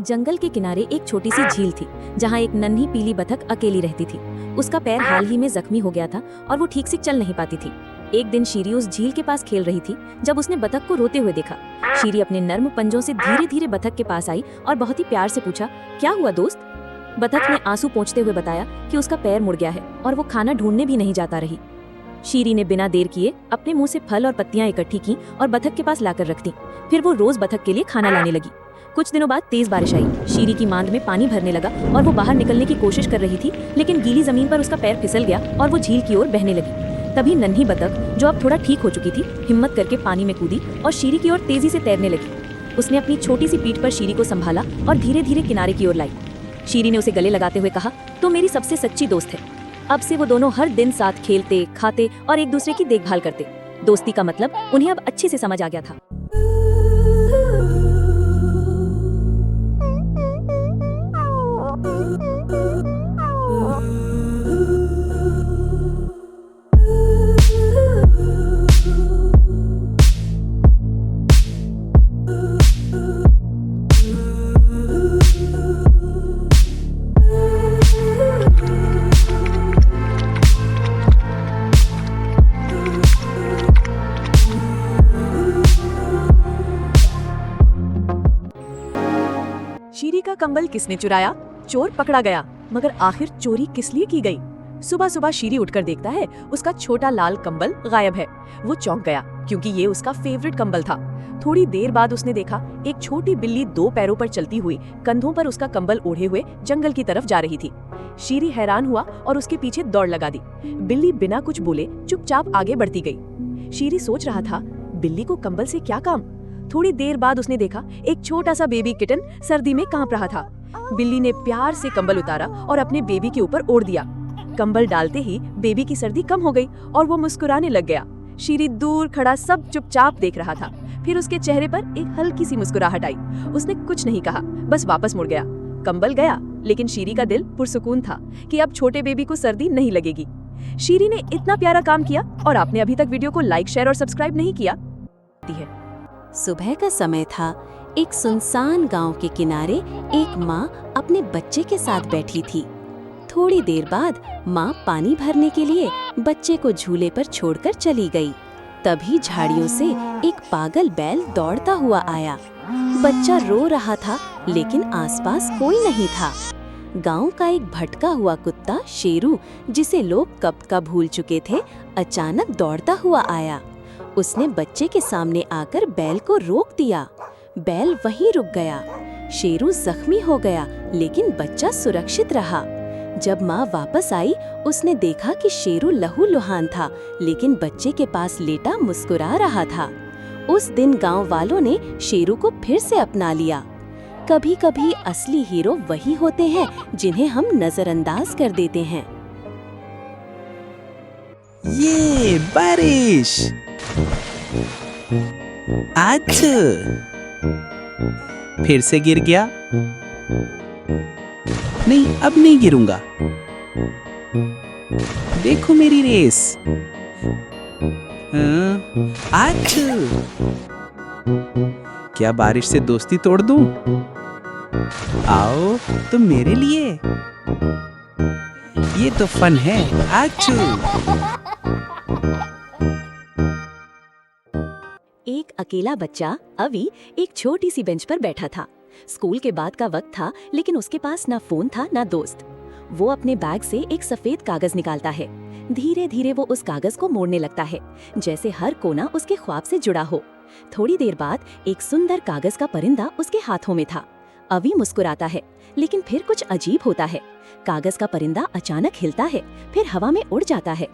जंगल के किनारे एक छोटी सी झील थी जहाँ एक नन्ही पीली बतख अकेली रहती थी। उसका पैर हाल ही में जख्मी हो गया था और वो ठीक से चल नहीं पाती थी। एक दिन शीरी उस झील के पास खेल रही थी जब उसने बतख को रोते हुए देखा। शीरी अपने नर्म पंजों से धीरे धीरे बतख के पास आई और बहुत ही प्यार से पूछा, क्या हुआ दोस्त? बतख ने आंसू पोंछते हुए बताया कि उसका पैर मुड़ गया है और वो खाना ढूंढने भी नहीं जाता रही। शीरी ने बिना देर किए अपने मुंह से फल और पत्तियां इकट्ठी की और बतख के पास लाकर रख दी। फिर वो रोज बतख के लिए खाना लाने लगी। कुछ दिनों बाद तेज बारिश आई। शीरी की मांद में पानी भरने लगा और वो बाहर निकलने की कोशिश कर रही थी, लेकिन गीली जमीन पर उसका पैर फिसल गया और वो झील की ओर बहने लगी। तभी नन्ही बतख, जो अब थोड़ा ठीक हो चुकी थी, हिम्मत करके पानी में कूदी और शीरी की ओर तेजी से तैरने लगी। उसने अपनी छोटी सी पीठ पर शीरी को संभाला और धीरे धीरे किनारे की ओर लाई। शीरी ने उसे गले लगाते हुए कहा, तो मेरी सबसे सच्ची दोस्त है। अब से वो दोनों हर दिन साथ खेलते, खाते और एक दूसरे की देखभाल करते। दोस्ती का मतलब उन्हें अब अच्छे से समझ आ गया था। शीरी का कंबल किसने चुराया? चोर पकड़ा गया, मगर आखिर चोरी किस लिए की गई? सुबह सुबह शीरी उठकर देखता है उसका छोटा लाल कंबल गायब है। वो चौंक गया क्योंकि ये उसका फेवरेट कंबल था। थोड़ी देर बाद उसने देखा एक छोटी बिल्ली 2 पैरों पर चलती हुई कंधों पर उसका कंबल ओढ़े हुए जंगल की तरफ जा रही थी। शीरी हैरान हुआ और उसके पीछे दौड़ लगा दी। बिल्ली बिना कुछ बोले चुपचाप आगे बढ़ती गई। शीरी सोच रहा था, बिल्ली को कंबल से क्या काम? थोड़ी देर बाद उसने देखा एक छोटा सा बेबी किटन सर्दी में कांप रहा था। बिल्ली ने प्यार से कंबल उतारा और अपने बेबी के ऊपर ओढ़ दिया। कंबल डालते ही बेबी की सर्दी कम हो गई और वो मुस्कुराने लग गया। शीरी दूर खड़ा सब चुपचाप देख रहा था। फिर उसके चेहरे पर एक हल्की सी मुस्कुराहट आई। उसने कुछ नहीं कहा, बस वापस मुड़ गया। कंबल गया, लेकिन शीरी का दिल पुरसुकून था कि अब छोटे बेबी को सर्दी नहीं लगेगी। शीरी ने इतना प्यारा काम किया और आपने अभी तक वीडियो को लाइक, शेयर और सब्सक्राइब नहीं किया सुबह का समय था। एक सुनसान गांव के किनारे एक माँ अपने बच्चे के साथ बैठी थी। थोड़ी देर बाद माँ पानी भरने के लिए बच्चे को झूले पर छोड़कर चली गई। तभी झाड़ियों से एक पागल बैल दौड़ता हुआ आया। बच्चा रो रहा था, लेकिन आसपास कोई नहीं था। गांव का एक भटका हुआ कुत्ता शेरू, जिसे लोग कब का भूल चुके थे, अचानक दौड़ता हुआ आया। उसने बच्चे के सामने आकर बैल को रोक दिया। बैल वहीं रुक गया। शेरू जख्मी हो गया, लेकिन बच्चा सुरक्षित रहा। जब माँ वापस आई, उसने देखा कि शेरू लहूलुहान था, लेकिन बच्चे के पास लेटा मुस्कुरा रहा था। उस दिन गांव वालों ने शेरू को फिर से अपना लिया। कभी कभी असली हीरो वही होते हैं जिन्हें हम नजरअंदाज कर देते हैं। ये बारिश आज फिर से गिर गया। नहीं, अब नहीं गिरूंगा। देखो मेरी रेस। आज क्या बारिश से दोस्ती तोड़ दूं? आओ तो मेरे लिए, ये तो फन है। आज एक अकेला बच्चा अवी एक छोटी सी बेंच पर बैठा था। स्कूल के बाद का वक्त था, लेकिन उसके पास ना फोन था ना दोस्त। वो अपने बैग से एक सफेद कागज निकालता है। धीरे धीरे वो उस कागज को मोड़ने लगता है, जैसे हर कोना उसके ख्वाब से जुड़ा हो। थोड़ी देर बाद एक सुंदर कागज का परिंदा उसके हाथों में था। अवी मुस्कुराता है, लेकिन फिर कुछ अजीब होता है। कागज का परिंदा अचानक हिलता है, फिर हवा में उड़ जाता है।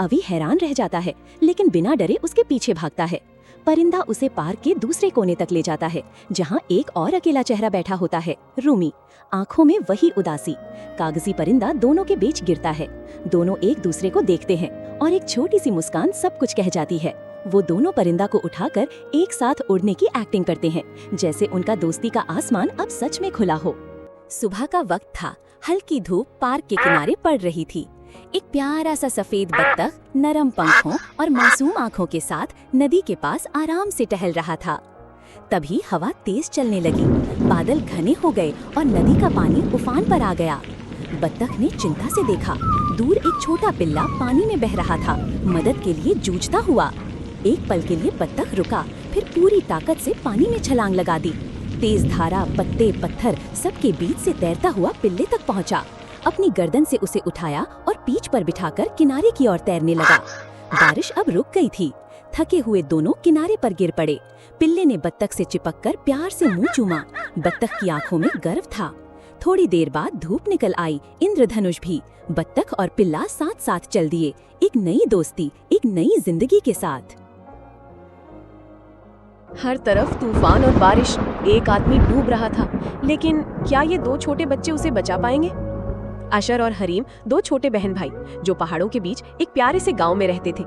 अवी हैरान रह जाता है, लेकिन बिना डरे उसके पीछे भागता है। परिंदा उसे पार्क के दूसरे कोने तक ले जाता है, जहाँ एक और अकेला चेहरा बैठा होता है, रूमी। आंखों में वही उदासी। कागजी परिंदा दोनों के बीच गिरता है। दोनों एक दूसरे को देखते हैं और एक छोटी सी मुस्कान सब कुछ कह जाती है। वो दोनों परिंदा को उठाकर एक साथ उड़ने की एक्टिंग करते हैं, जैसे उनका दोस्ती का आसमान अब सच में खुला हो। सुबह का वक्त था। हल्की धूप पार्क के किनारे पड़ रही थी। एक प्यारा सा सफेद बत्तख नरम पंखों और मासूम आंखों के साथ नदी के पास आराम से टहल रहा था। तभी हवा तेज चलने लगी, बादल घने हो गए और नदी का पानी उफान पर आ गया। बत्तख ने चिंता से देखा, दूर एक छोटा पिल्ला पानी में बह रहा था, मदद के लिए जूझता हुआ। एक पल के लिए बत्तख रुका, फिर पूरी ताकत से पानी में छलांग लगा दी। तेज धारा, पत्ते, पत्थर सबके बीच से तैरता हुआ पिल्ले तक पहुंचा। अपनी गर्दन से उसे उठाया और पीठ पर बिठाकर किनारे की ओर तैरने लगा। बारिश अब रुक गई थी। थके हुए दोनों किनारे पर गिर पड़े। पिल्ले ने बत्तख से चिपककर प्यार से मुंह चूमा। बत्तख की आंखों में गर्व था। थोड़ी देर बाद धूप निकल आई, इंद्रधनुष भी। बत्तख और पिल्ला साथ साथ चल दिए, एक नई दोस्ती, एक नई जिंदगी के साथ। हर तरफ तूफान और बारिश। एक आदमी डूब रहा था, लेकिन क्या ये दो छोटे बच्चे उसे बचा पाएंगे? अशर और हरीम दो छोटे बहन भाई जो पहाड़ों के बीच एक प्यारे से गांव में रहते थे।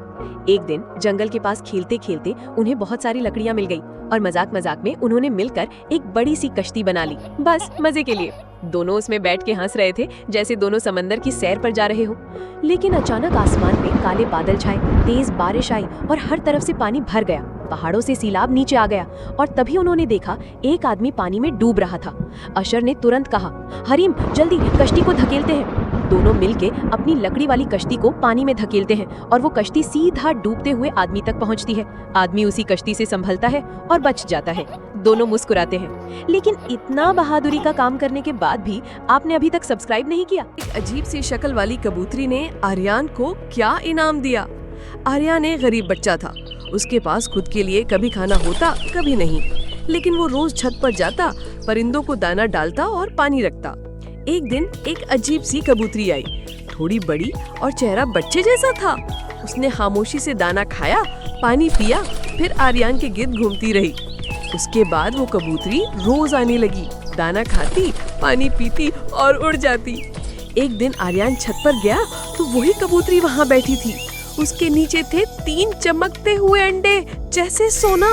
एक दिन जंगल के पास खेलते खेलते उन्हें बहुत सारी लकड़ियां मिल गई और मजाक मजाक में उन्होंने मिलकर एक बड़ी सी कश्ती बना ली, बस मजे के लिए। दोनों उसमें बैठ के हंस रहे थे जैसे दोनों समंदर की सैर पर जा रहे हो। लेकिन अचानक आसमान में काले बादल छाए, तेज बारिश आई और हर तरफ से पानी भर गया। पहाड़ों से सैलाब नीचे आ गया और तभी उन्होंने देखा एक आदमी पानी में डूब रहा था। अशर ने तुरंत कहा, हरीम जल्दी कश्ती को धकेलते हैं। दोनों मिलके अपनी लकड़ी वाली कश्ती को पानी में धकेलते हैं और वो कश्ती सीधा डूबते हुए आदमी तक पहुंचती है। आदमी उसी कश्ती से संभलता है और बच जाता है। दोनों मुस्कुराते हैं। लेकिन इतना बहादुरी का काम करने के बाद भी आपने अभी तक सब्सक्राइब नहीं किया? एक अजीब सी शक्ल वाली कबूतरी ने आर्यन को क्या इनाम दिया? आर्यन एक गरीब बच्चा था। उसके पास खुद के लिए कभी खाना होता, कभी नहीं। लेकिन वो रोज छत पर जाता, परिंदों को दाना डालता और पानी रखता। एक दिन एक अजीब सी कबूतरी आई, थोड़ी बड़ी और चेहरा बच्चे जैसा था। उसने खामोशी से दाना खाया, पानी पिया, फिर आर्यन के गिर्द घूमती रही। उसके बाद वो कबूतरी रोज आने लगी, दाना खाती, पानी पीती और उड़ जाती। एक दिन आर्यन छत पर गया तो वही कबूतरी वहाँ बैठी थी। उसके नीचे थे 3 चमकते हुए अंडे जैसे सोना।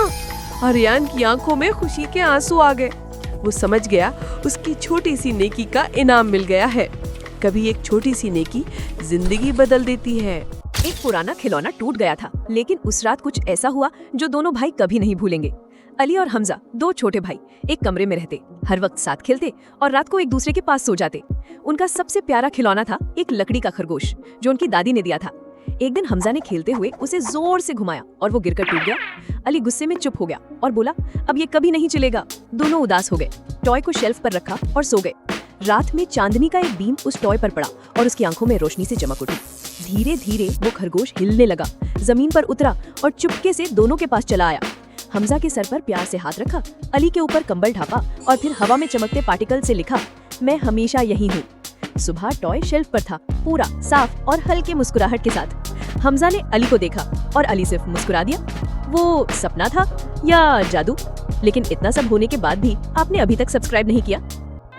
आर्यन की आंखों में खुशी के आंसू आ गए। वो समझ गया उसकी छोटी सी नेकी का इनाम मिल गया है। कभी एक छोटी सी नेकी जिंदगी बदल देती है। एक पुराना खिलौना टूट गया था, लेकिन उस रात कुछ ऐसा हुआ जो दोनों भाई कभी नहीं भूलेंगे। अली और हमजा दो छोटे भाई एक कमरे में रहते, हर वक्त साथ खेलते और रात को एक दूसरे के पास सो जाते। उनका सबसे प्यारा खिलौना था एक लकड़ी का खरगोश जो उनकी दादी ने दिया था। एक दिन हमजा ने खेलते हुए उसे जोर से घुमाया और वो गिरकर टूट गया। अली गुस्से में चुप हो गया और बोला, अब ये कभी नहीं चलेगा। दोनों उदास हो गए, टॉय को शेल्फ पर रखा और सो गए। रात में चांदनी का एक बीम उस टॉय पर पड़ा और उसकी आंखों में रोशनी से चमक उठी। धीरे धीरे वो खरगोश हिलने लगा, जमीन पर उतरा और चुपके से दोनों के पास चला आया। हमजा के सर पर प्यार से हाथ रखा, अली के ऊपर कंबल ढापा और फिर हवा में चमकते पार्टिकल से लिखा, मैं हमेशा यही हूँ। सुबह टॉय शेल्फ पर था, पूरा साफ और हल्के मुस्कुराहट के साथ। हमजा ने अली को देखा और अली सिर्फ मुस्कुरा दिया। वो सपना था या जादू? लेकिन इतना सब होने के बाद भी आपने अभी तक सब्सक्राइब नहीं किया।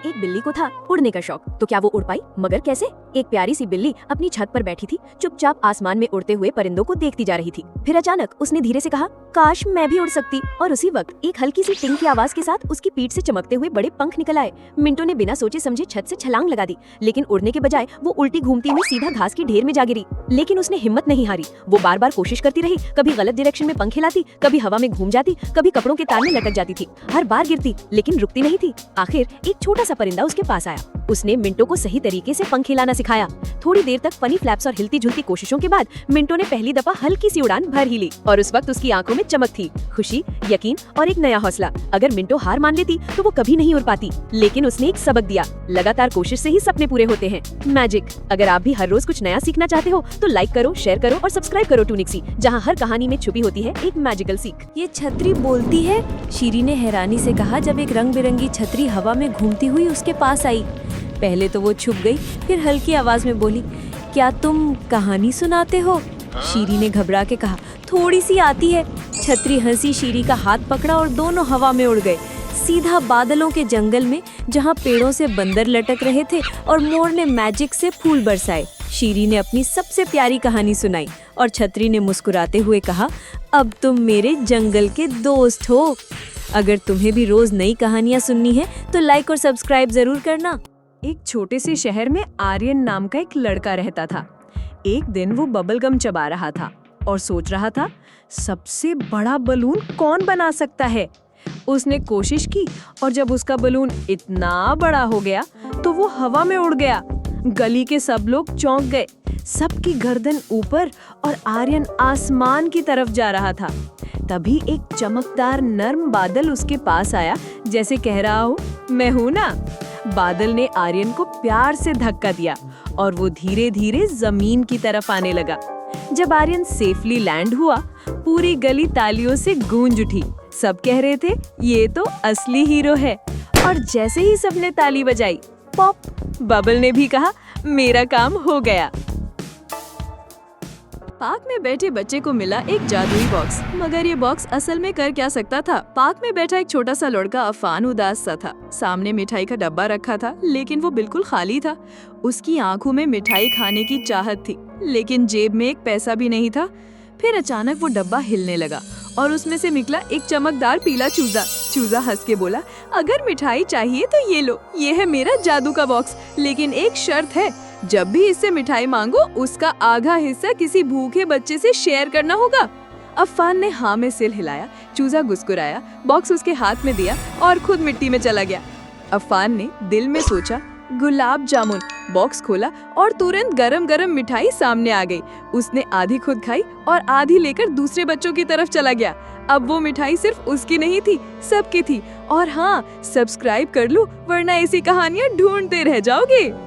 एक बिल्ली को था उड़ने का शौक, तो क्या वो उड़ पाई? मगर कैसे? एक प्यारी सी बिल्ली अपनी छत पर बैठी थी, चुपचाप आसमान में उड़ते हुए परिंदों को देखती जा रही थी। फिर अचानक उसने धीरे से कहा, काश मैं भी उड़ सकती। और उसी वक्त एक हल्की सी टिंग की आवाज के साथ उसकी पीठ से चमकते हुए बड़े पंख निकल आए। मिंटो ने बिना सोचे समझे छत से छलांग लगा दी, लेकिन उड़ने के बजाय वो उल्टी घूमती हुई सीधा घास के ढेर में जा गिरी। लेकिन उसने हिम्मत नहीं हारी। वो बार बार कोशिश करती रही, कभी गलत डायरेक्शन में पंख हिलाती, कभी हवा में घूम जाती, कभी कपड़ों के तार में लटक जाती थी। हर बार गिरती लेकिन रुकती नहीं थी। आखिर एक छोटा सा परिंदा उसके पास आया। उसने मिंटो को सही तरीके से पंख हिलाना सिखाया। थोड़ी देर तक फनी फ्लैप्स और हिलती झुलती कोशिशों के बाद मिंटो ने पहली दफा हल्की सी उड़ान भर ही ली और उस वक्त उसकी आंखों में चमक थी, खुशी, यकीन और एक नया हौसला। अगर मिंटो हार मान लेती तो वो कभी नहीं उड़ पाती, लेकिन उसने एक सबक दिया, लगातार कोशिश से ही सपने पूरे होते हैं। मैजिक। अगर आप भी हर रोज कुछ नया सीखना चाहते हो तो लाइक करो, शेयर करो और सब्सक्राइब करो टूनिक्सी, जहाँ हर कहानी में छुपी होती है एक मैजिकल सीख। ये छतरी बोलती है, शीरी ने हैरानी से कहा जब एक रंग बिरंगी छतरी हवा में घूमती हुई उसके पास आई। पहले तो वो छुप गई, फिर हल्की आवाज में बोली, क्या तुम कहानी सुनाते हो? शीरी ने घबरा के कहा, थोड़ी सी आती है। छतरी हंसी शीरी का हाथ पकड़ा और दोनों हवा में उड़ गए, सीधा बादलों के जंगल में जहाँ पेड़ों से बंदर लटक रहे थे और मोर ने मैजिक से फूल बरसाए। शीरी ने अपनी सबसे प्यारी कहानी सुनाई और छतरी ने मुस्कुराते हुए कहा, अब तुम मेरे जंगल के दोस्त हो। अगर तुम्हें भी रोज नई कहानियाँ सुननी है तो लाइक और सब्सक्राइब जरूर करना। एक छोटे से शहर में आर्यन नाम का एक लड़का रहता था। एक दिन वो बबलगम चबा रहा था और सोच रहा था, सबसे बड़ा बलून कौन बना सकता है। उसने कोशिश की और जब उसका बलून इतना बड़ा हो गया तो वो हवा में उड़ गया। गली के सब लोग चौंक गए, सबकी गर्दन ऊपर और आर्यन आसमान की तरफ जा रहा था। तभी एक चमकदार नर्म बादल उसके पास आया, जैसे कह रहा हो, मैं हूं ना। बादल ने आर्यन को प्यार से धक्का दिया और वो धीरे धीरे जमीन की तरफ आने लगा। जब आर्यन सेफली लैंड हुआ, पूरी गली तालियों से गूंज उठी। सब कह रहे थे, ये तो असली हीरो है। और जैसे ही सबने ताली बजाई, पॉप, बबल ने भी कहा, मेरा काम हो गया। पार्क में बैठे बच्चे को मिला एक जादुई बॉक्स, मगर ये बॉक्स असल में कर क्या सकता था। पार्क में बैठा एक छोटा सा लड़का अफान उदास सा था। सामने मिठाई का डब्बा रखा था, लेकिन वो बिल्कुल खाली था। उसकी आंखों में मिठाई खाने की चाहत थी, लेकिन जेब में एक पैसा भी नहीं था। फिर अचानक वो डब्बा हिलने लगा और उसमें से निकला एक चमकदार पीला चूजा। चूजा हंस के बोला, अगर मिठाई चाहिए तो ये लो, ये है मेरा जादू का बॉक्स, लेकिन एक शर्त है, जब भी इससे मिठाई मांगो उसका आधा हिस्सा किसी भूखे बच्चे से शेयर करना होगा। अफान ने हाँ में सिर हिलाया। चूजा गुस्कुराया, बॉक्स उसके हाथ में दिया और खुद मिट्टी में चला गया। अफान ने दिल में सोचा, गुलाब जामुन। बॉक्स खोला और तुरंत गरम गरम मिठाई सामने आ गई। उसने आधी खुद खाई और आधी लेकर दूसरे बच्चों की तरफ चला गया। अब वो मिठाई सिर्फ उसकी नहीं थी, सबकी थी। और हाँ, सब्सक्राइब कर लो, वरना ऐसी कहानियां ढूंढते रह जाओगे।